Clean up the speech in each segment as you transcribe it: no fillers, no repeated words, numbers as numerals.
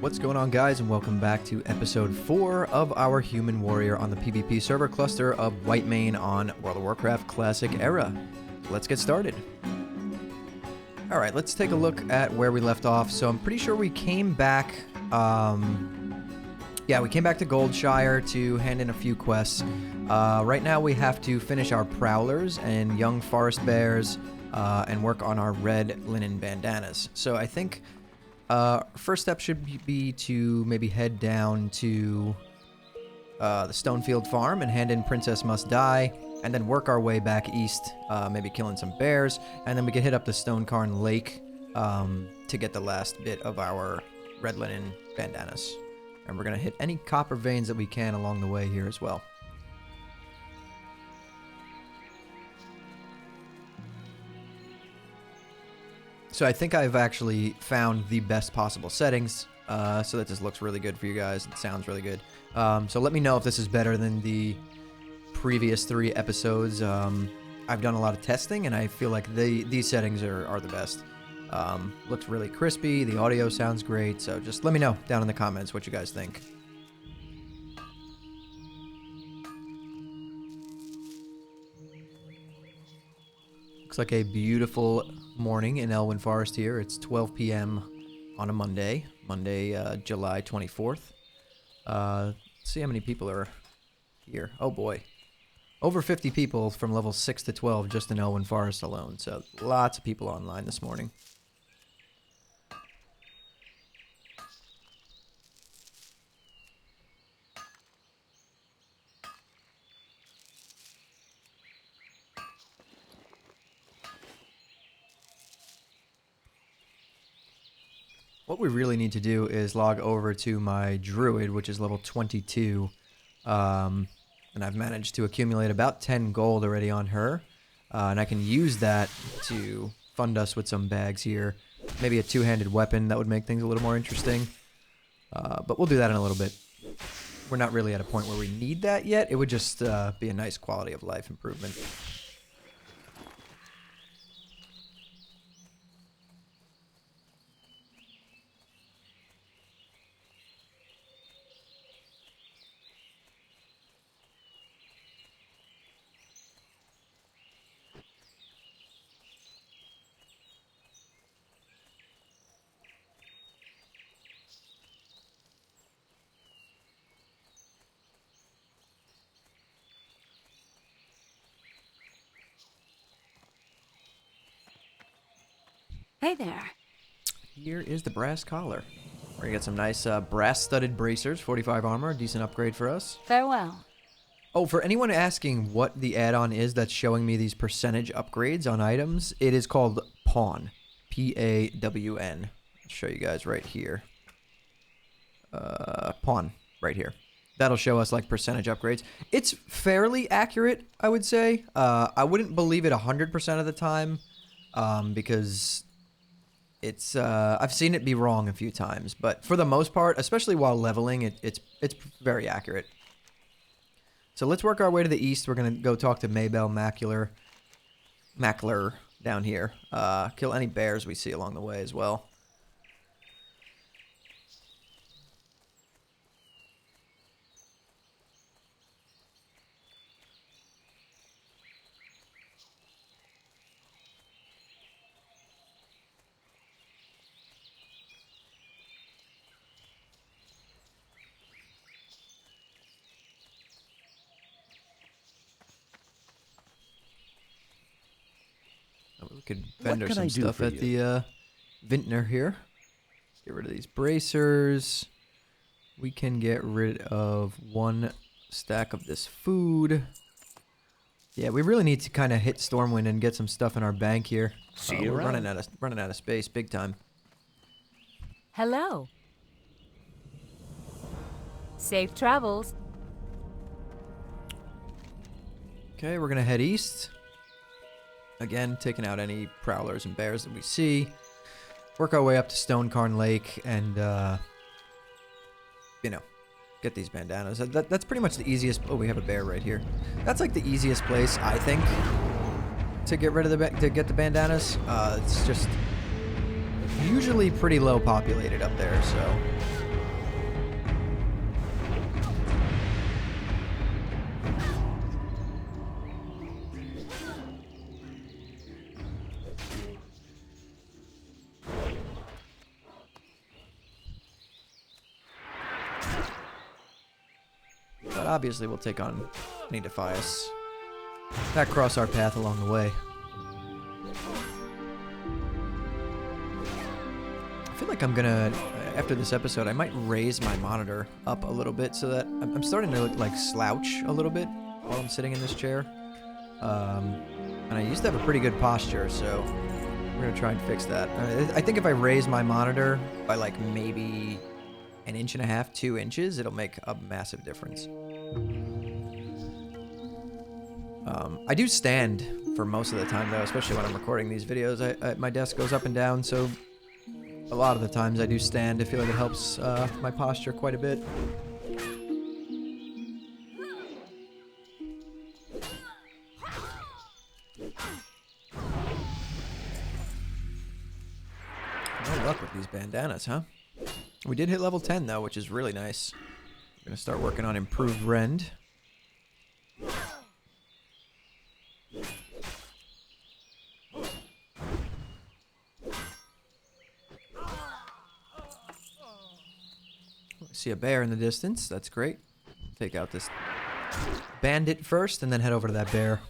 What's going on, guys, and welcome back to episode 4 of our Human Warrior on the PvP server cluster of Whitemane on World of Warcraft Classic Era. Let's get started. Alright, let's take a look at where we left off. So I'm pretty sure we came back, we came back to Goldshire to hand in a few quests. Right now we have to finish our Prowlers and Young Forest Bears, and work on our red linen bandanas. So I think first step should be to maybe head down to the Stonefield Farm and hand in Princess Must Die, and then work our way back east, maybe killing some bears, and then we can hit up the Stonecarn Lake to get the last bit of our red linen bandanas. And we're going to hit any copper veins that we can along the way here as well. So I think I've actually found the best possible settings, so that this looks really good for you guys. It sounds really good. So let me know if this is better than the previous 3 episodes. I've done a lot of testing, and I feel like these settings are the best. Looks really crispy. The audio sounds great. So just let me know down in the comments what you guys think. Looks like a beautiful morning in Elwyn Forest here. It's 12 p.m. on a Monday, July 24th. Let's see how many people are here. Oh boy. Over 50 people from level 6 to 12 just in Elwyn Forest alone. So lots of people online this morning. What we really need to do is log over to my druid, which is level 22, and I've managed to accumulate about 10 gold already on her, and I can use that to fund us with some bags here. Maybe a two-handed weapon that would make things a little more interesting, but we'll do that in a little bit. We're not really at a point where we need that yet. It would just be a nice quality of life improvement. Hey there. Here is the brass collar. We're gonna get some nice brass-studded bracers, 45 armor, decent upgrade for us. Farewell. Oh, for anyone asking what the add-on is that's showing me these percentage upgrades on items, it is called Pawn. P-A-W-N. I'll show you guys right here. Pawn, right here. That'll show us, like, percentage upgrades. It's fairly accurate, I would say. I wouldn't believe it 100% of the time, because it's I've seen it be wrong a few times, but for the most part, especially while leveling, it's very accurate. So let's work our way to the east. We're gonna go talk to Maybell Mackler down here. Kill any bears we see along the way as well. We could vendor some stuff at the vintner here. Get rid of these bracers. We can get rid of 1 stack of this food. Yeah, we really need to kind of hit Stormwind and get some stuff in our bank here. We're running out of space, big time. Hello. Safe travels. Okay, we're gonna head east. Again, taking out any prowlers and bears that we see. Work our way up to Stonecarn Lake and, get these bandanas. That's pretty much the easiest. Oh, we have a bear right here. That's like the easiest place, I think, to get rid of the bandanas. It's just usually pretty low populated up there, so obviously we'll take on any Defias that cross our path along the way. I feel like I'm gonna, after this episode, I might raise my monitor up a little bit so that I'm starting to like slouch a little bit while I'm sitting in this chair. And I used to have a pretty good posture, so we're gonna try and fix that. I think if I raise my monitor by like maybe 1.5 inches, 2 inches, it'll make a massive difference. I do stand for most of the time though, especially when I'm recording these videos. My desk goes up and down, so a lot of the times I do stand. I feel like it helps my posture quite a bit. No luck with these bandanas, huh? We did hit level 10 though, which is really nice. I'm gonna start working on improved rend. See a bear in the distance. That's great. Take out this bandit first and then head over to that bear.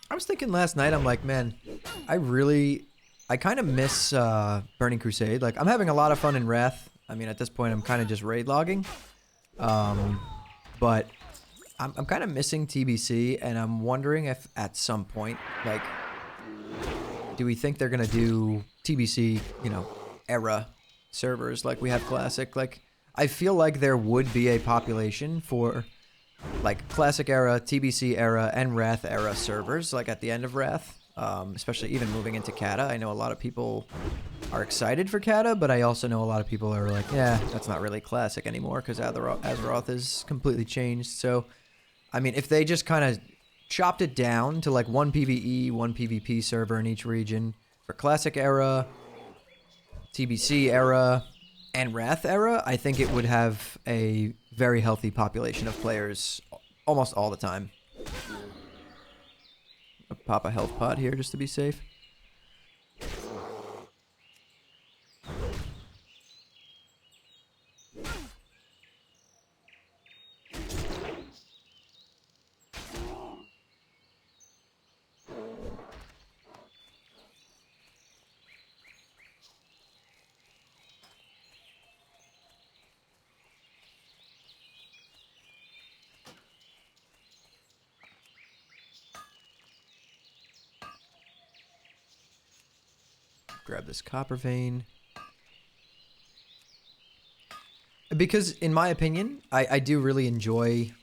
I was thinking last night, I'm like, man, I kind of miss Burning Crusade. Like, I'm having a lot of fun in Wrath. I mean, at this point, I'm kind of just raid logging. But I'm kind of missing TBC, and I'm wondering if at some point, like, do we think they're going to do TBC, you know, era servers like we have Classic? Like, I feel like there would be a population for, like, Classic era, TBC era, and Wrath era servers, like, at the end of Wrath. Especially even moving into Kata. I know a lot of people are excited for Kata, but I also know a lot of people are like, yeah, that's not really Classic anymore because Azeroth is completely changed. So, I mean, if they just kind of chopped it down to like 1 PvE, 1 PvP server in each region for Classic era, TBC era, and Wrath era, I think it would have a very healthy population of players almost all the time. I'll pop a health pot here just to be safe. Grab this copper vein. Because, in my opinion, I do really enjoy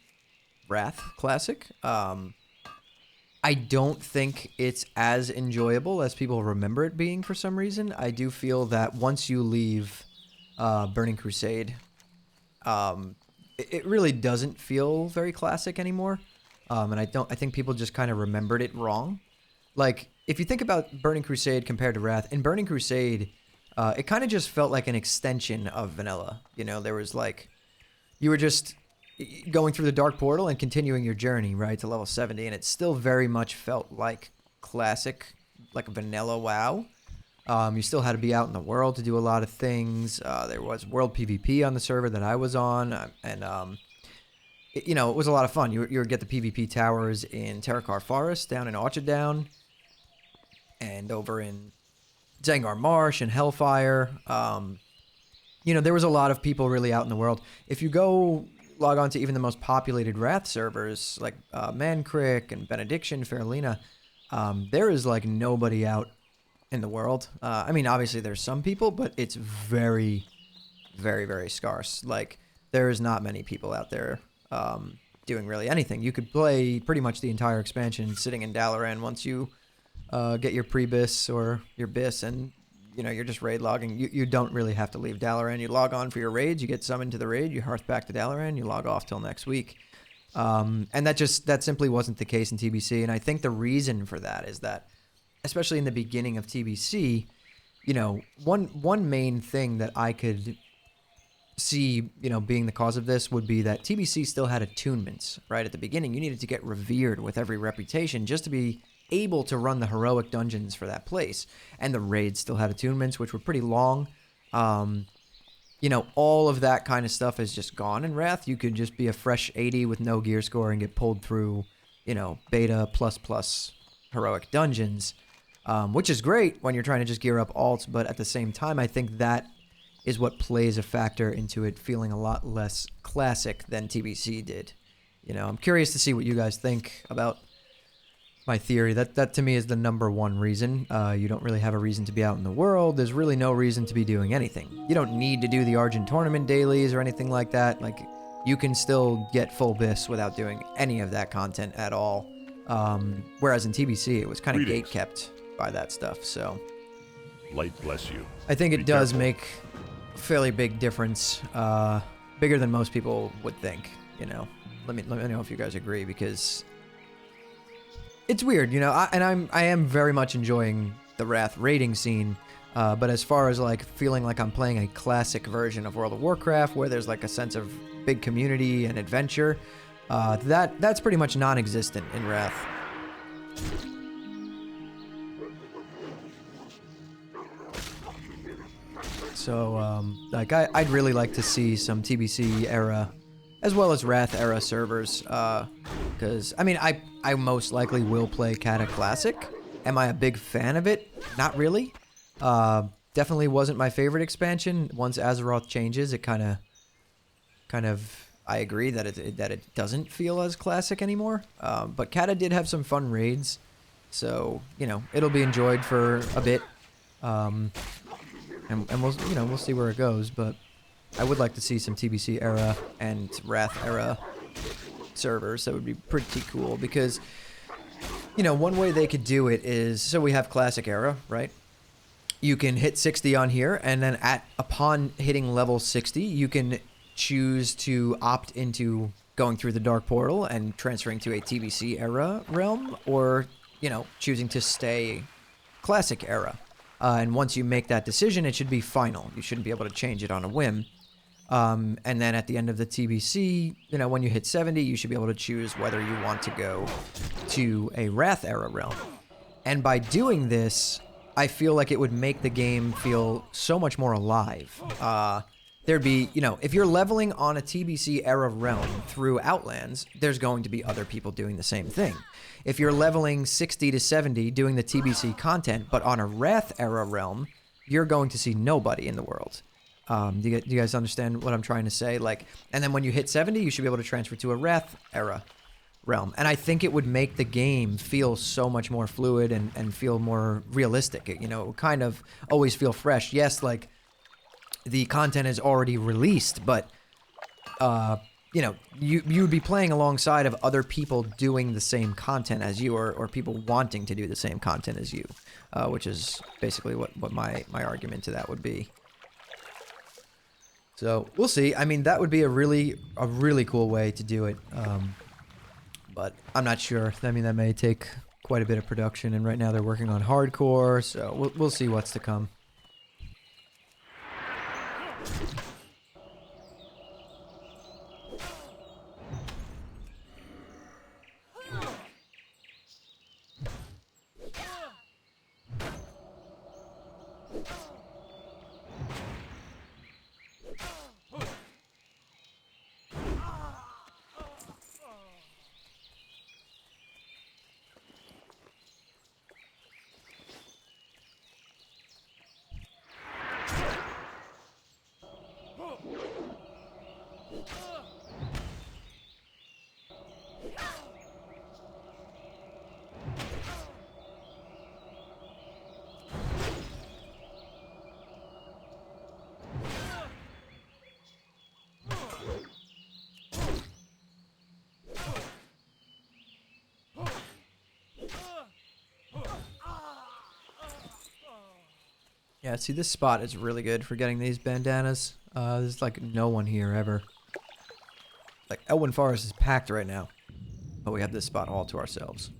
Wrath Classic. I don't think it's as enjoyable as people remember it being for some reason. I do feel that once you leave Burning Crusade, it really doesn't feel very classic anymore. And I think people just kind of remembered it wrong. Like, if you think about Burning Crusade compared to Wrath, in Burning Crusade, it kind of just felt like an extension of vanilla. You know, there was like, you were just going through the Dark Portal and continuing your journey, right, to level 70, and it still very much felt like classic, like vanilla WoW. You still had to be out in the world to do a lot of things. There was world PvP on the server that I was on, and you know, it was a lot of fun. You would get the PvP towers in Terracar Forest, down in Orchard, and over in Zangar Marsh and Hellfire. You know, there was a lot of people really out in the world. If you go log on to even the most populated Wrath servers, like Mankrik and Benediction, Faralina, there is like nobody out in the world. I mean, obviously there's some people, but it's very, very, very scarce. Like, there is not many people out there doing really anything. You could play pretty much the entire expansion sitting in Dalaran once you get your pre-bis or your bis, and you know, you're just raid logging. You don't really have to leave Dalaran. You log on for your raids, you get summoned to the raid, you hearth back to Dalaran, you log off till next week. And that simply wasn't the case in TBC, and I think the reason for that is that, especially in the beginning of TBC, you know, one main thing that I could see, you know, being the cause of this would be that TBC still had attunements, right? At the beginning, you needed to get revered with every reputation just to be able to run the heroic dungeons for that place. And the raids still had attunements, which were pretty long. You you know, all of that kind of stuff is just gone in Wrath. You could just be a fresh 80 with no gear score and get pulled through, you know, beta plus heroic dungeons, which is great when you're trying to just gear up alts. But at the same time, I think that is what plays a factor into it feeling a lot less classic than TBC did. You know, I'm curious to see what you guys think about my theory. That to me is the number one reason. You don't really have a reason to be out in the world. There's really no reason to be doing anything. You don't need to do the Argent tournament dailies or anything like that. Like, you can still get full bis without doing any of that content at all. Whereas in TBC, it was kind of gate-kept by that stuff. So, Light bless you. I think it does make a fairly big difference, bigger than most people would think. You know, let me know if you guys agree, because it's weird, you know. I am very much enjoying the Wrath raiding scene, but as far as like feeling like I'm playing a classic version of World of Warcraft, where there's like a sense of big community and adventure, that's pretty much non-existent in Wrath. So, like, I'd really like to see some TBC era, as well as Wrath era servers, because, I mean, I most likely will play Kata Classic. Am I a big fan of it? Not really. Definitely wasn't my favorite expansion. Once Azeroth changes, it kind of, I agree that it doesn't feel as classic anymore. But Kata did have some fun raids, so, you know, it'll be enjoyed for a bit. And we'll see where it goes, but I would like to see some TBC era and Wrath era servers. That would be pretty cool, because, you know, one way they could do it is, so we have classic era, right? You can hit 60 on here, and then upon hitting level 60, you can choose to opt into going through the Dark Portal and transferring to a TBC era realm, or, you know, choosing to stay classic era. And once you make that decision, it should be final. You shouldn't be able to change it on a whim. And then at the end of the TBC, you know, when you hit 70, you should be able to choose whether you want to go to a Wrath era realm. And by doing this, I feel like it would make the game feel so much more alive. There'd be, you know, if you're leveling on a TBC era realm through Outlands, there's going to be other people doing the same thing. If you're leveling 60 to 70 doing the TBC content, but on a Wrath era realm, you're going to see nobody in the world. Do you guys understand what I'm trying to say? Like, and then when you hit 70, you should be able to transfer to a Wrath era realm. And I think it would make the game feel so much more fluid and feel more realistic. You know, kind of always feel fresh. Yes, like, the content is already released, but, you know, you'd be playing alongside of other people doing the same content as you, or people wanting to do the same content as you, which is basically what my argument to that would be. So we'll see. I mean, that would be a really cool way to do it, but I'm not sure. I mean, that may take quite a bit of production, and right now they're working on hardcore, so we'll see what's to come. Yeah, see, this spot is really good for getting these bandanas. There's like no one here ever. Like, Elwyn Forest is packed right now, but we have this spot all to ourselves.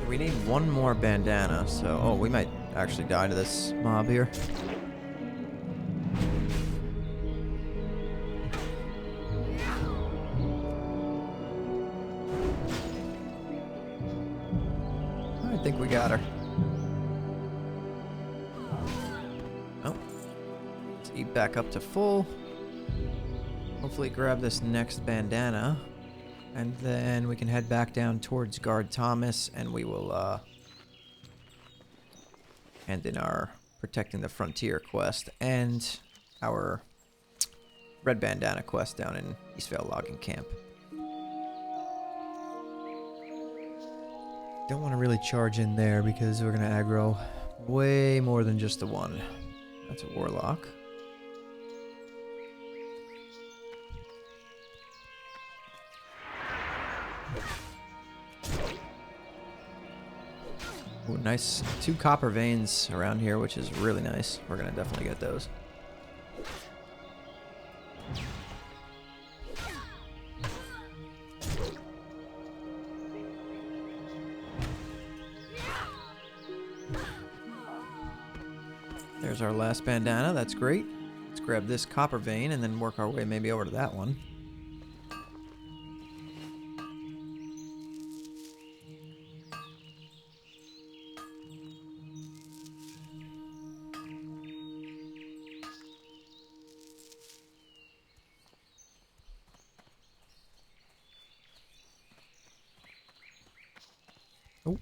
We need one more bandana, so... Oh, we might actually die to this mob here. I think we got her. Oh. Let's eat back up to full. Hopefully grab this next bandana. And then we can head back down towards Guard Thomas, and we will hand in our Protecting the Frontier quest and our Red Bandana quest down in Eastvale Logging Camp. Don't want to really charge in there because we're going to aggro way more than just the one. That's a Warlock. Ooh, nice 2 copper veins around here, which is really nice. We're gonna definitely get those. There's our last bandana. That's great. Let's grab this copper vein and then work our way maybe over to that one. Oh.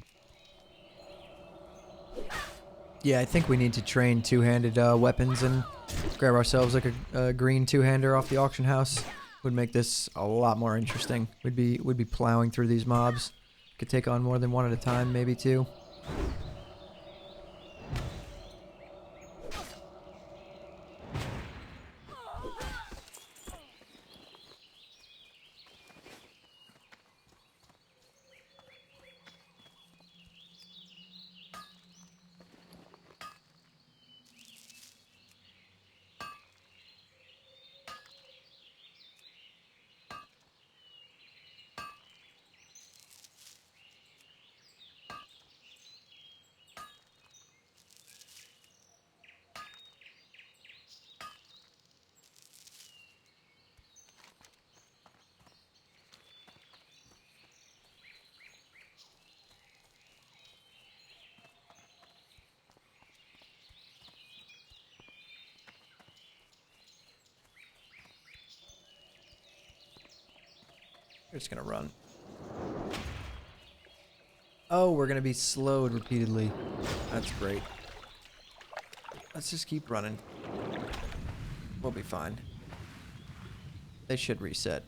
Yeah, I think we need to train two-handed weapons and grab ourselves like a green two-hander off the auction house. Would make this a lot more interesting. We'd be plowing through these mobs. Could take on more than one at a time, maybe two. We're just gonna run. Oh, we're gonna be slowed repeatedly. That's great. Let's just keep running. We'll be fine. They should reset.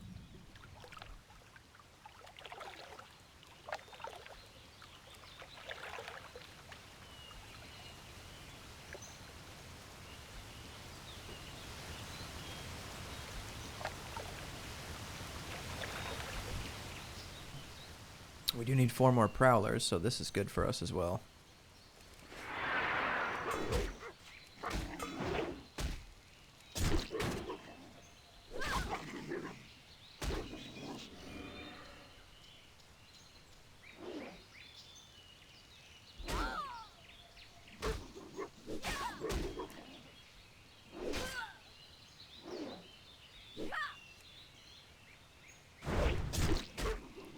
We do need 4 more prowlers, so this is good for us as well.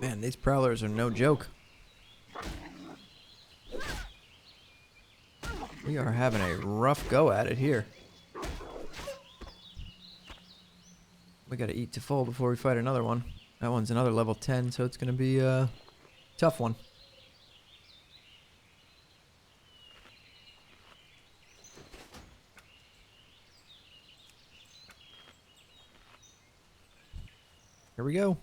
Man, these prowlers are no joke. We are having a rough go at it here. We gotta eat to full before we fight another one. That one's another level 10, so it's gonna be a tough one. Here we go.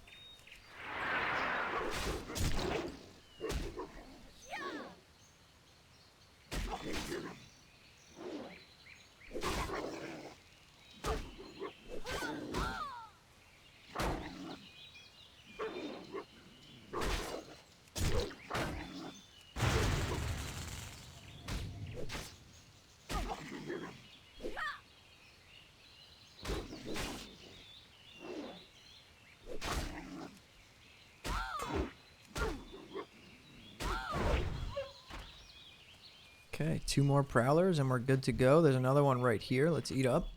Okay, 2 more prowlers and we're good to go. There's another one right here. Let's eat up.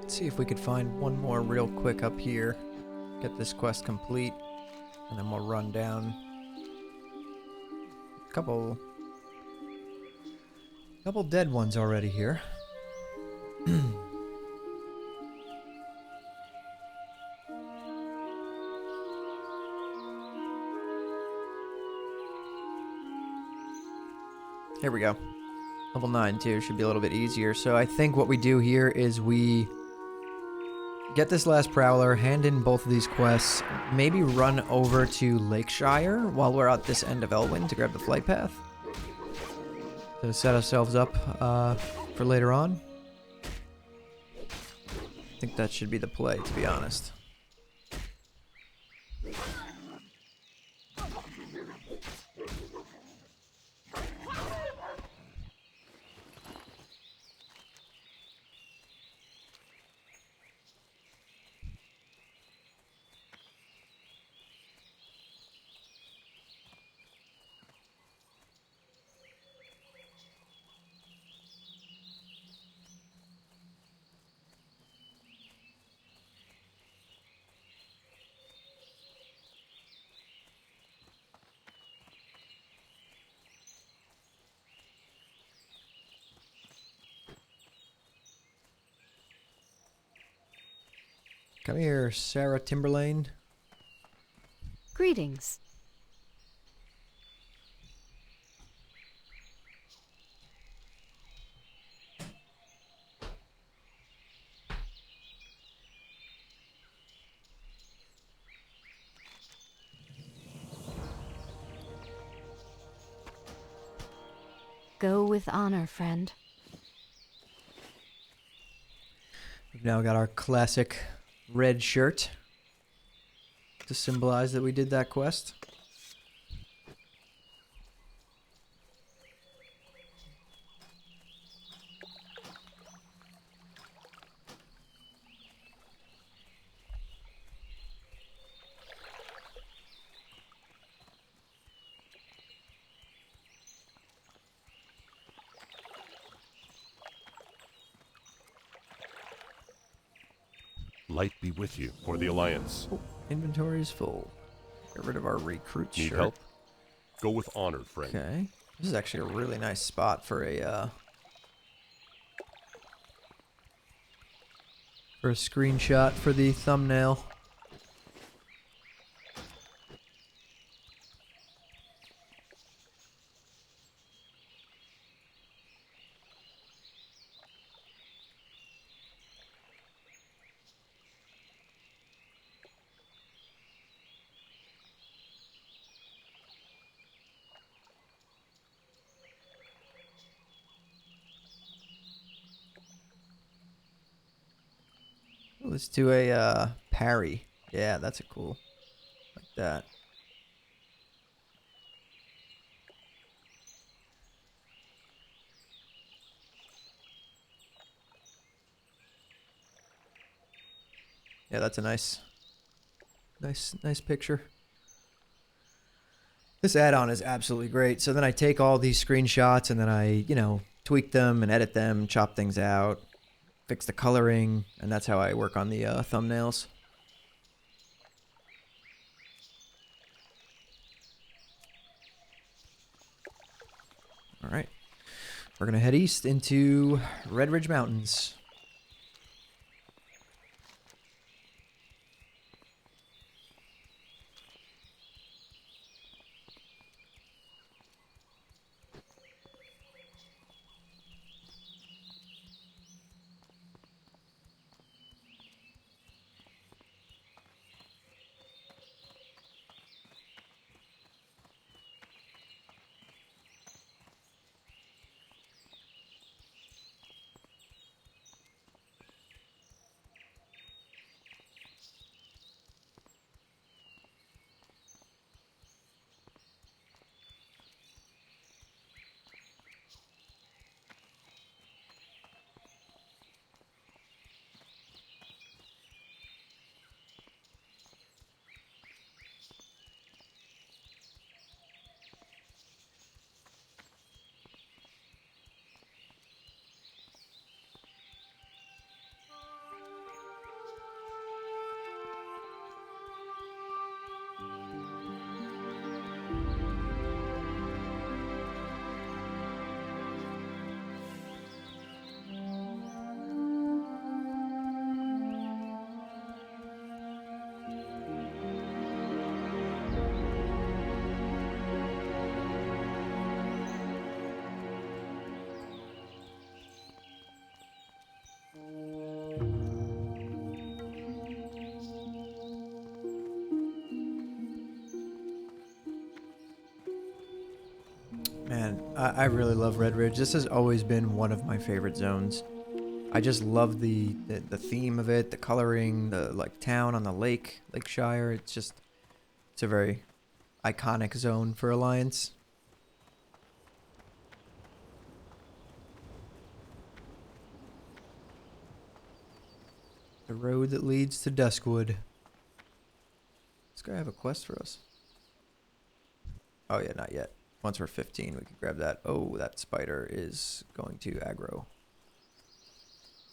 Let's see if we could find one more real quick up here. Get this quest complete, and then we'll run down. Couple dead ones already here. Here we go. Level 9 too, should be a little bit easier. So I think what we do here is we get this last prowler, hand in both of these quests, maybe run over to Lakeshire while we're at this end of Elwyn to grab the flight path. To set ourselves up for later on. I think that should be the play, to be honest. Come here, Sarah Timberlane. Greetings. Go with honor, friend. We've now got our classic red shirt to symbolize that we did that quest. Light be with you for the Alliance. Oh, inventory is full. Get rid of our recruit Need shirt. help? Go with honor, friend. Okay. This is actually a really nice spot for a screenshot for the thumbnail. Let's do a parry. Yeah, that's a cool. Like that. Yeah, that's a nice picture. This add-on is absolutely great. So then I take all these screenshots and then I, tweak them and edit them, chop things out, fix the coloring, and that's how I work on the thumbnails. All right. We're going to head east into Red Ridge Mountains. Man, I really love Red Ridge. This has always been one of my favorite zones. I just love the theme of it, the coloring, the town on the lake, Lakeshire. It's a very iconic zone for Alliance. The road that leads to Duskwood. This guy have a quest for us? Oh yeah, not yet. Once we're 15, we can grab that. Oh, that spider is going to aggro.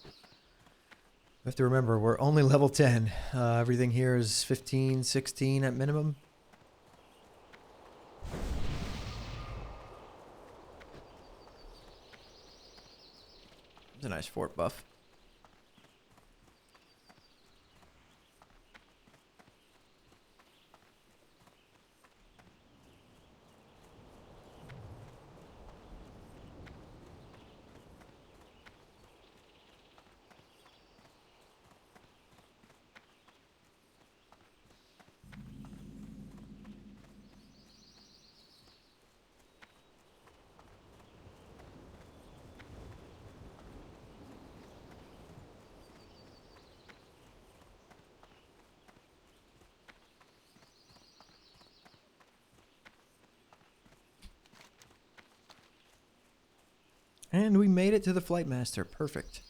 We have to remember, we're only level 10. Everything here is 15, 16 at minimum. It's a nice fort buff. And we made it to the Flight Master. Perfect.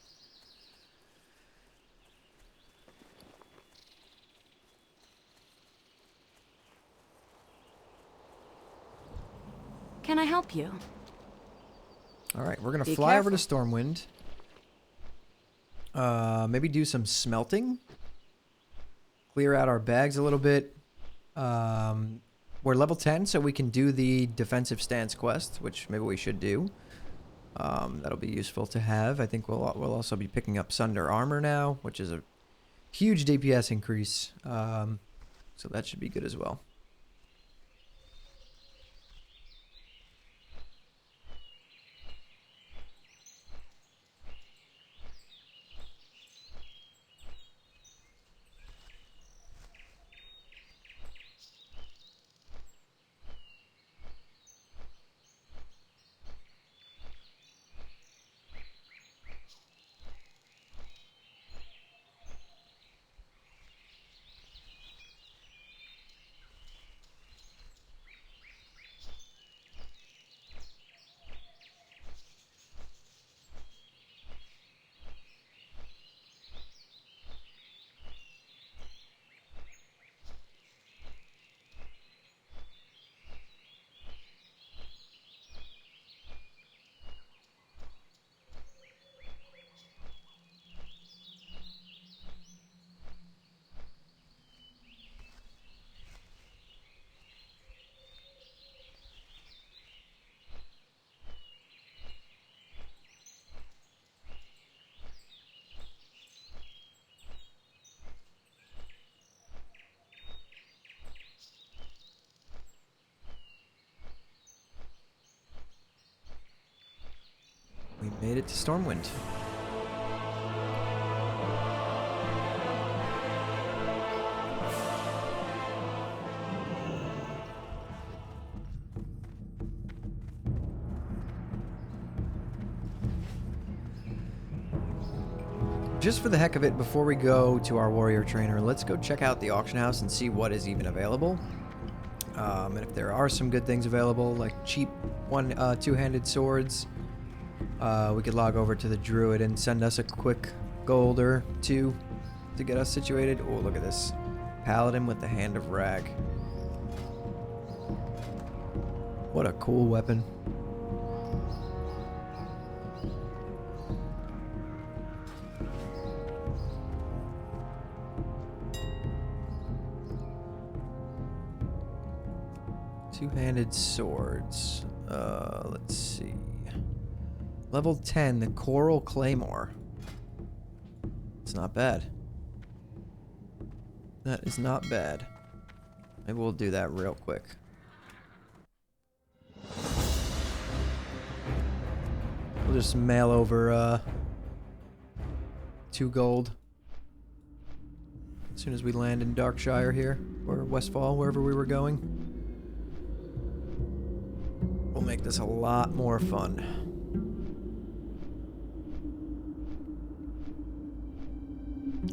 Can I help you? Alright, we're going to Be fly over to careful. Stormwind. Maybe do some smelting. Clear out our bags a little bit. We're level 10, so we can do the defensive stance quest, which maybe we should do. That'll be useful to have. I think we'll also be picking up Sunder Armor now, which is a huge DPS increase. So that should be good as well. We made it to Stormwind. Just for the heck of it, before we go to our warrior trainer, let's go check out the auction house and see what is even available. And if there are some good things available, like cheap two-handed swords, we could log over to the druid and send us a quick gold or two to get us situated. Oh, look at this. Paladin with the Hand of Rag. What a cool weapon. Two-handed swords. Let's see. Level 10, the Coral Claymore. It's not bad. That is not bad. Maybe we'll do that real quick. We'll just mail over 2 gold as soon as we land in Darkshire here, or Westfall, wherever we were going. We'll make this a lot more fun.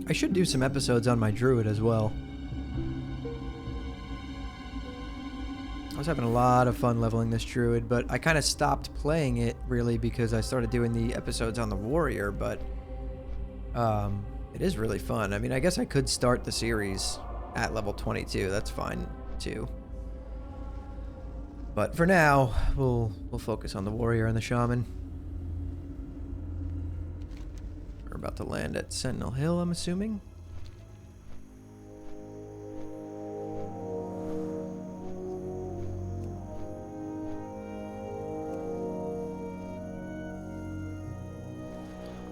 I should do some episodes on my druid as well. I was having a lot of fun leveling this druid, but I kind of stopped playing it really because I started doing the episodes on the warrior, but it is really fun. I mean, I guess I could start the series at level 22. That's fine too. But for now, we'll focus on the warrior and the shaman. We're about to land at Sentinel Hill, I'm assuming.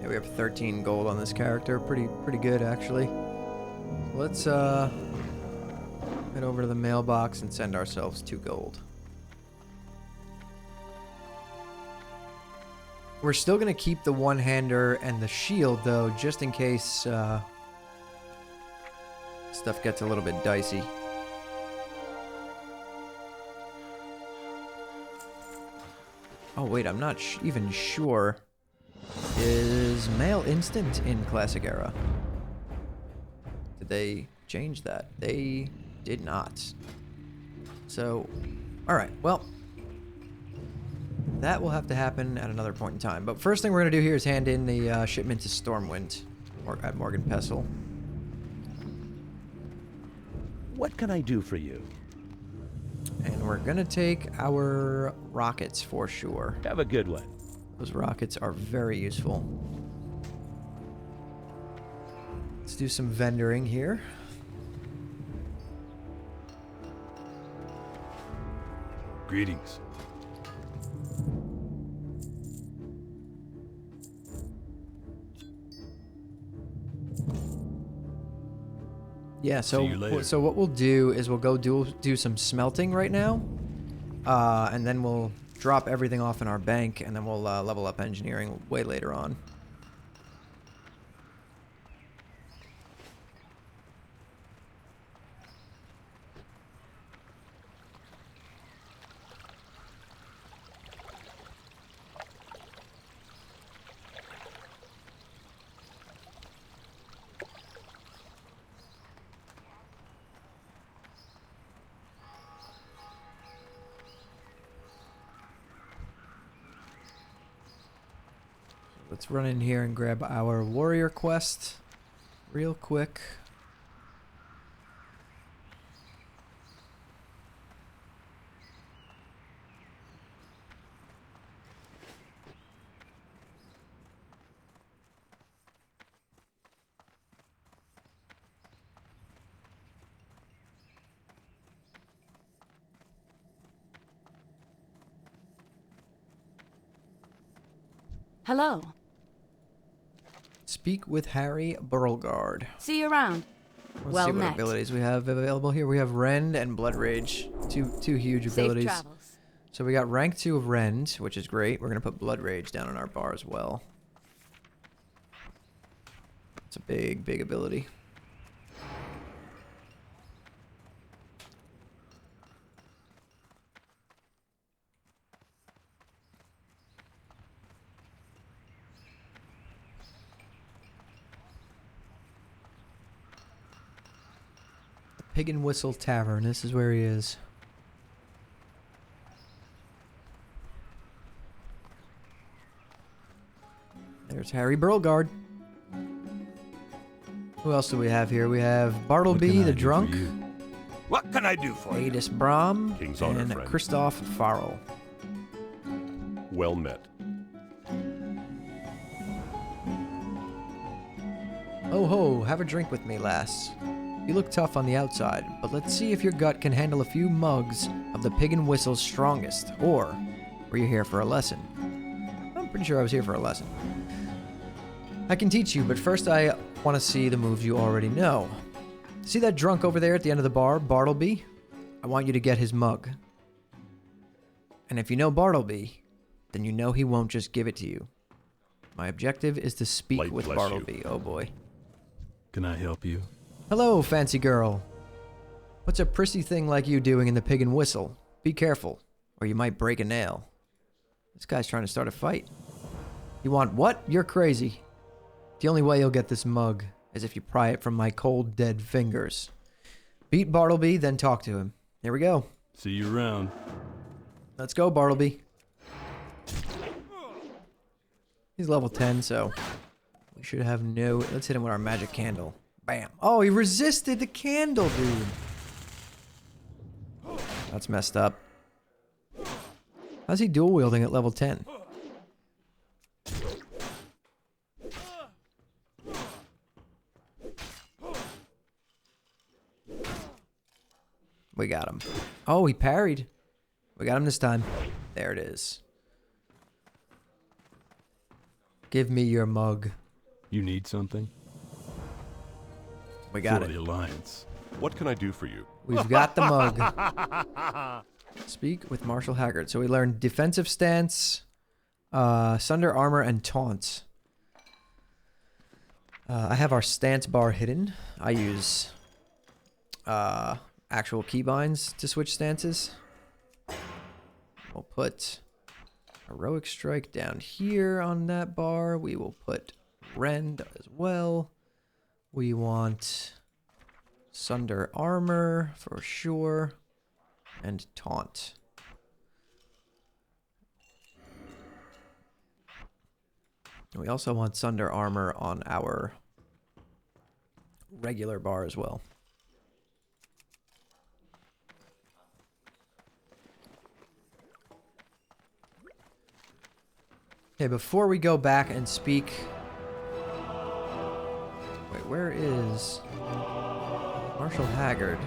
Yeah, we have 13 gold on this character. Pretty good, actually. Let's head over to the mailbox and send ourselves 2 gold. We're still going to keep the one-hander and the shield, though, just in case stuff gets a little bit dicey. Oh, wait, I'm not even sure. Is mail instant in Classic Era? Did they change that? They did not. So, alright, well... that will have to happen at another point in time. But first thing we're going to do here is hand in the shipment to Stormwind at Morgan Pestle. What can I do for you? And we're going to take our rockets for sure. Have a good one. Those rockets are very useful. Let's do some vendoring here. Greetings. Yeah, See you later. so what we'll do is we'll go do some smelting right now, and then we'll drop everything off in our bank, and then we'll level up engineering way later on. Let's run in here and grab our warrior quest real quick. Hello. Speak with Harry Burlgard. See you around. Let's Well see what met. abilities we have available here. We have Rend and Blood Rage, two huge Safe abilities. travels. So we got rank 2 of Rend, which is great. We're gonna put Blood Rage down on our bar as well. It's a big ability. Pig and Whistle Tavern. This is where he is. There's Harry Burlgard. Who else do we have here? We have Bartleby the Drunk, What can I do for you? Adis Brom, King's honor, and friend. Christoph Farrell. Well met. Oh ho, have a drink with me, lass. You look tough on the outside, but let's see if your gut can handle a few mugs of the Pig and Whistle's strongest, or were you here for a lesson? I'm pretty sure I was here for a lesson. I can teach you, but first I want to see the moves you already know. See that drunk over there at the end of the bar, Bartleby? I want you to get his mug. And if you know Bartleby, then you know he won't just give it to you. My objective is to speak Light with bless Bartleby. you. Oh boy. Can I help you? Hello, fancy girl. What's a prissy thing like you doing in the Pig and Whistle? Be careful, or you might break a nail. This guy's trying to start a fight. You want what? You're crazy. The only way you'll get this mug is if you pry it from my cold, dead fingers. Beat Bartleby, then talk to him. Here we go. See you around. Let's go, Bartleby. He's level 10, so we should have no... Let's hit him with our magic candle. Bam. Oh, he resisted the candle, dude. That's messed up. How's he dual wielding at level 10? We got him. Oh, he parried. We got him this time. There it is. Give me your mug. You need something? We got For it. the Alliance. What can I do for you? We've got the mug. Speak with Marshal Haggard. So we learned defensive stance, sunder armor, and taunt. I have our stance bar hidden. I use actual keybinds to switch stances. We'll put heroic strike down here on that bar. We will put rend as well. We want sunder armor for sure, and taunt. We also want Sunder armor on our regular bar as well. Okay, before we go back and speak... Wait, where is Marshal Haggard?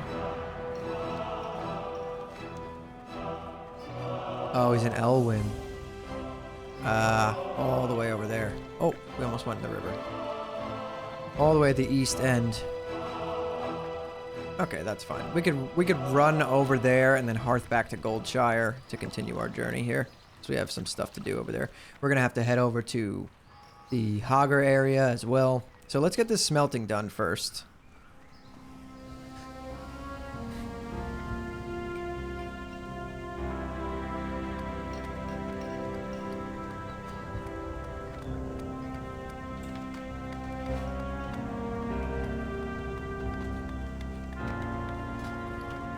Oh, he's in Elwyn. All the way over there. Oh, we almost went in the river. All the way at the east end. Okay, that's fine. We could run over there and then hearth back to Goldshire to continue our journey here. So we have some stuff to do over there. We're gonna have to head over to the Hogger area as well. So let's get this smelting done first.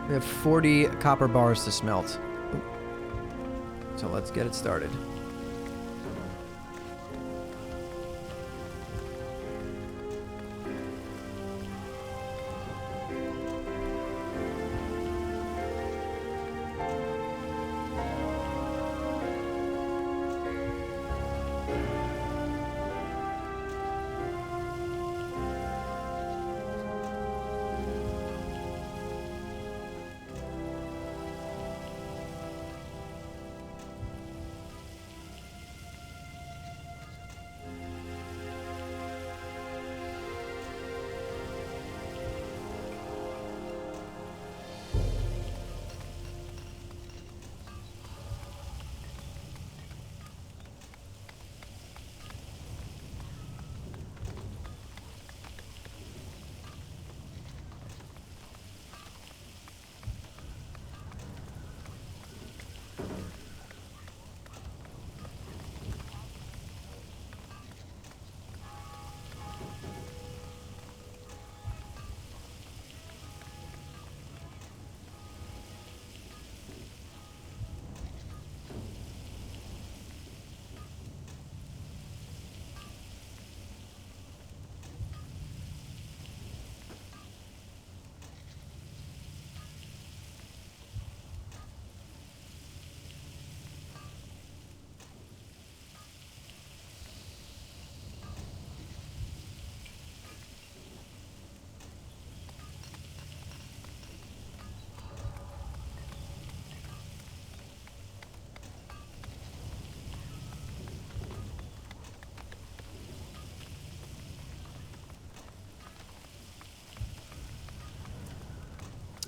We have 40 copper bars to smelt. Ooh. So let's get it started.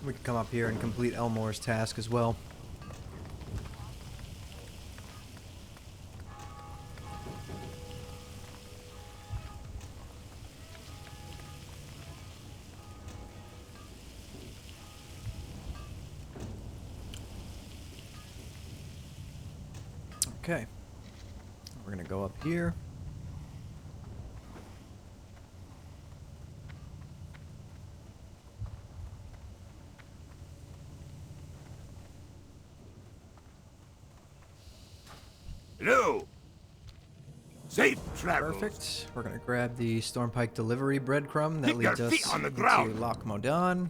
We can come up here and complete Elmore's task as well. Okay. We're gonna go up here. Hello! Safe travels. Perfect. We're gonna grab the Stormpike delivery breadcrumb that Keep your leads us feet on the into ground. Loch Modan.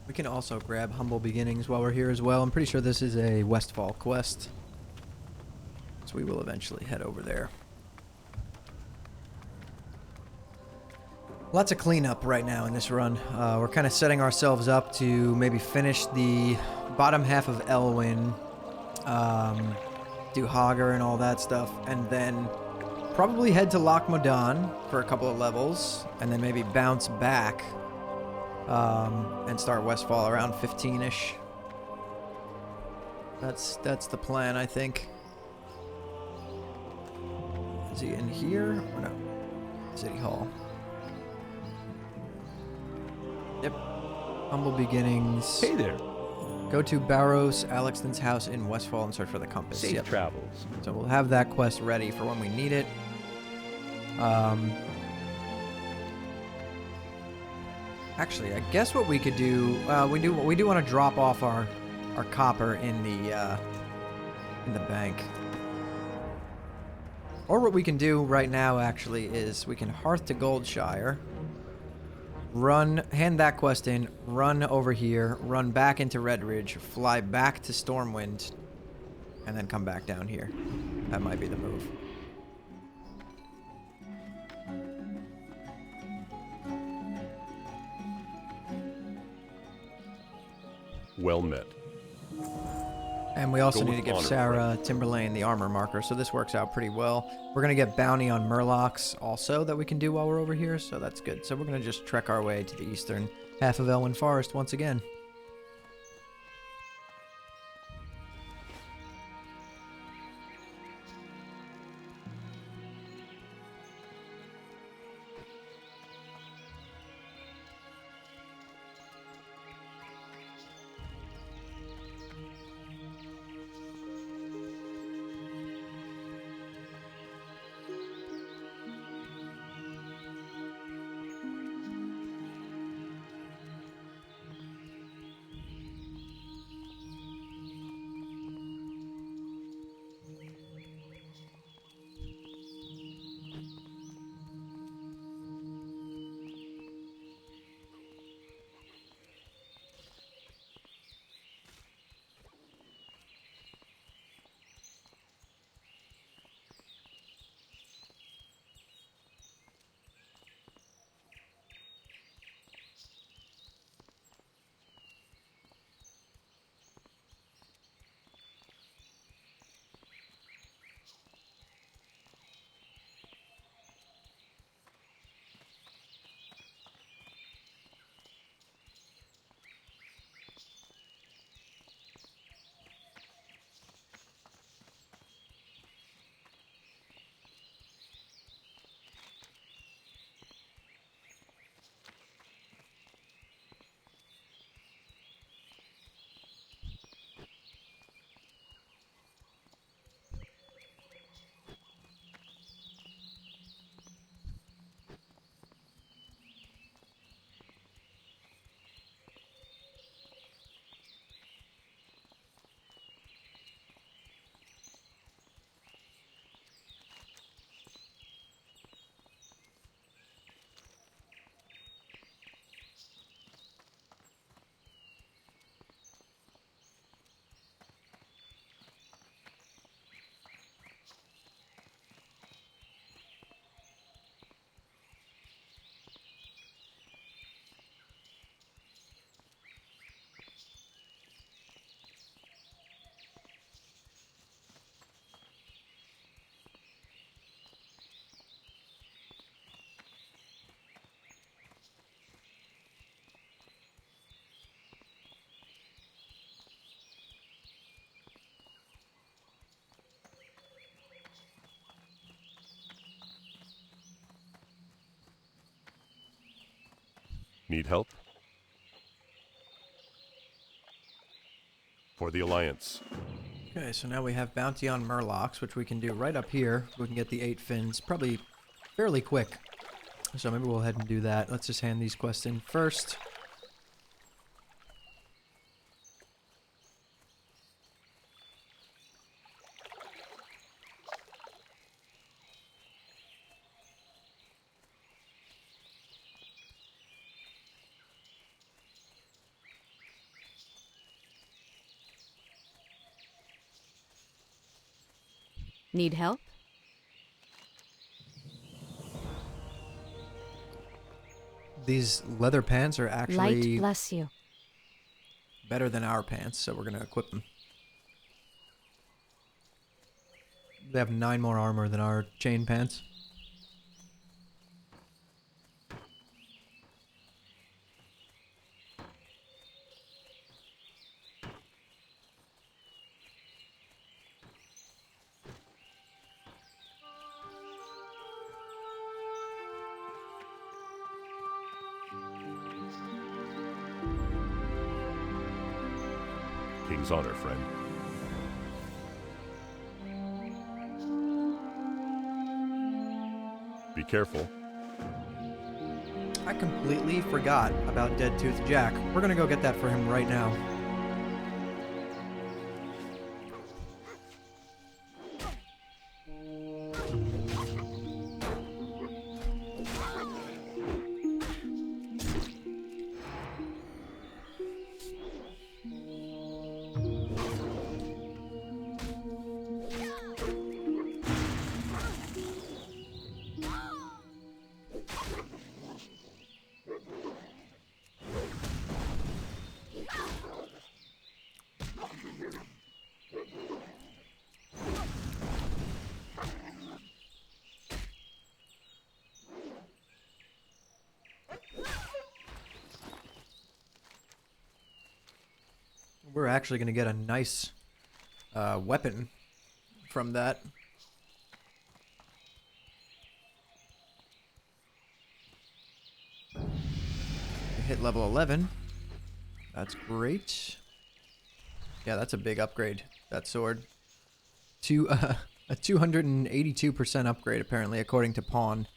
We can also grab Humble Beginnings while we're here as well. I'm pretty sure this is a Westfall quest. So we will eventually head over there. Lots of cleanup right now in this run. We're kind of setting ourselves up to maybe finish the bottom half of Elwyn, do Hogger and all that stuff, and then probably head to Loch Modan for a couple of levels, and then maybe bounce back and start Westfall around 15-ish. That's the plan, I think. Is he in here? Or no? City Hall. Yep. Humble Beginnings. Hey there. Go to Barrows Alexton's house in Westfall and search for the compass. Safe Yep. travels. So we'll have that quest ready for when we need it. Actually, I guess what we could do, we do want to drop off our copper in the bank. Or what we can do right now, actually, is we can Hearth to Goldshire, hand that quest in, run over here, run back into Redridge, fly back to Stormwind, and then come back down here. That might be the move. Well met. And we also Go need to with give honor, Sarah Timberlane the armor marker, so this works out pretty well. We're going to get bounty on Murlocs also that we can do while we're over here, so that's good. So we're going to just trek our way to the eastern half of Elwyn Forest once again. Need help? For the Alliance. Okay, so now we have bounty on Murlocs, which we can do right up here. We can get the 8 fins probably fairly quick. So maybe we'll head and do that. Let's just hand these quests in first. Need help? These leather pants are actually Light bless you. better than our pants, so we're going to equip them. They have 9 more armor than our chain pants. King's honor, friend. Be careful. I completely forgot about Dead Tooth Jack. We're gonna go get that for him right now. We're actually going to get a nice weapon from that. Hit level 11. That's great. Yeah, that's a big upgrade, that sword. To a 282% upgrade, apparently, according to Pawn.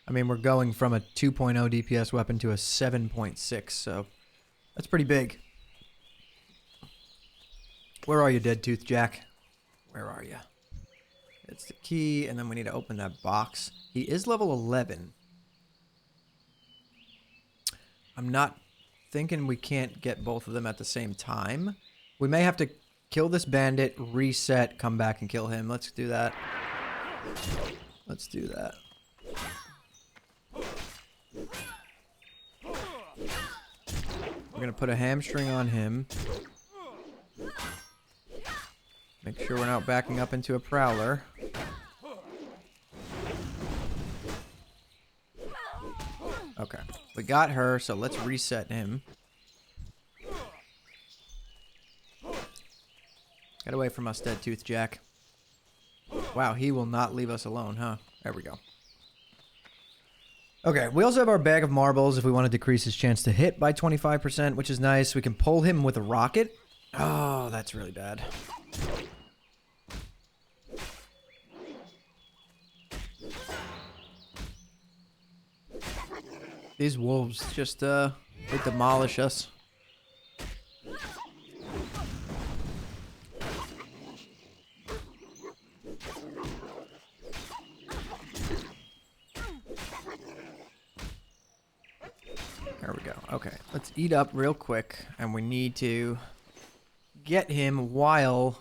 I mean, we're going from a 2.0 DPS weapon to a 7.6, so that's pretty big. Where are you, Dead Tooth Jack? Where are you? It's the key, and then we need to open that box. He is level 11. I'm not thinking we can't get both of them at the same time. We may have to kill this bandit, reset, come back and kill him. Let's do that. Let's do that. We're going to put a hamstring on him. Make sure we're not backing up into a prowler. Okay. We got her, so let's reset him. Get away from us, Dead Tooth Jack. Wow, he will not leave us alone, huh? There we go. Okay, we also have our bag of marbles if we want to decrease his chance to hit by 25%, which is nice. We can pull him with a rocket. Oh, that's really bad. These wolves just, they demolish us. There we go. Okay, let's eat up real quick, and we need to get him while...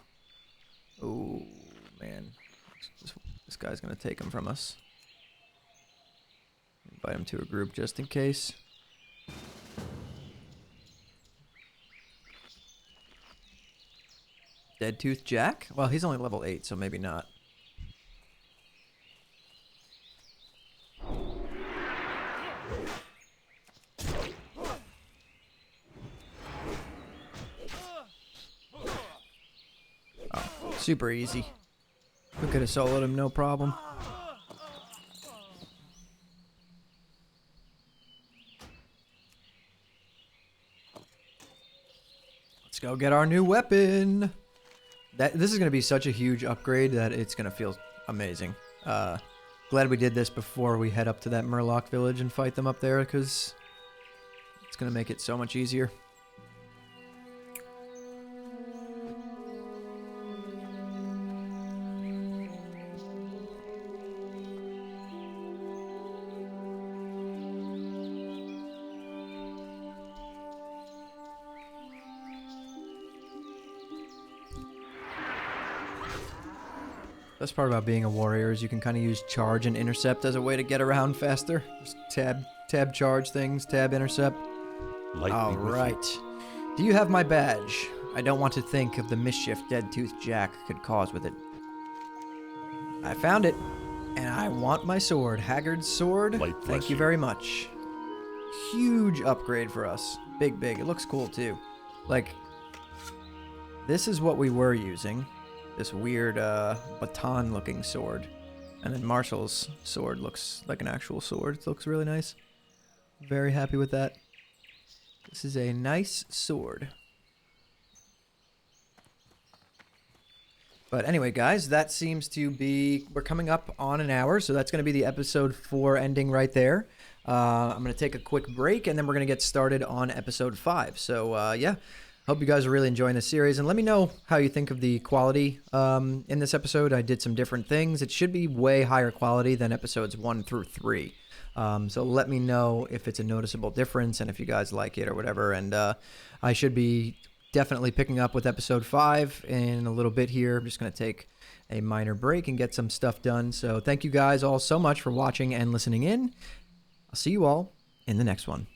Oh, man. This guy's gonna take him from us. Invite him to a group just in case. Dead Tooth Jack? Well, he's only level 8, so maybe not. Oh, super easy. We could have soloed him, no problem. Let's go get our new weapon. This is going to be such a huge upgrade that it's going to feel amazing. Glad we did this before we head up to that Murloc village and fight them up there, because it's going to make it so much easier. Best part about being a warrior is you can kind of use charge and intercept as a way to get around faster. Just tab charge things, tab intercept. All right. Do you have my badge? I don't want to think of the mischief Dead Tooth Jack could cause with it. I found it, and I want my sword. Haggard's sword. Thank you very much. Huge upgrade for us. Big, big. It looks cool, too. Like, this is what we were using. This weird baton-looking sword. And then Marshall's sword looks like an actual sword. It looks really nice. Very happy with that. This is a nice sword. But anyway, guys, that seems to be... We're coming up on an hour, so that's going to be the episode 4 ending right there. I'm going to take a quick break, and then we're going to get started on episode 5. So, yeah, hope you guys are really enjoying this series. And let me know how you think of the quality in this episode. I did some different things. It should be way higher quality than episodes 1 through 3. So let me know if it's a noticeable difference and if you guys like it or whatever. And I should be definitely picking up with episode 5 in a little bit here. I'm just going to take a minor break and get some stuff done. So thank you guys all so much for watching and listening in. I'll see you all in the next one.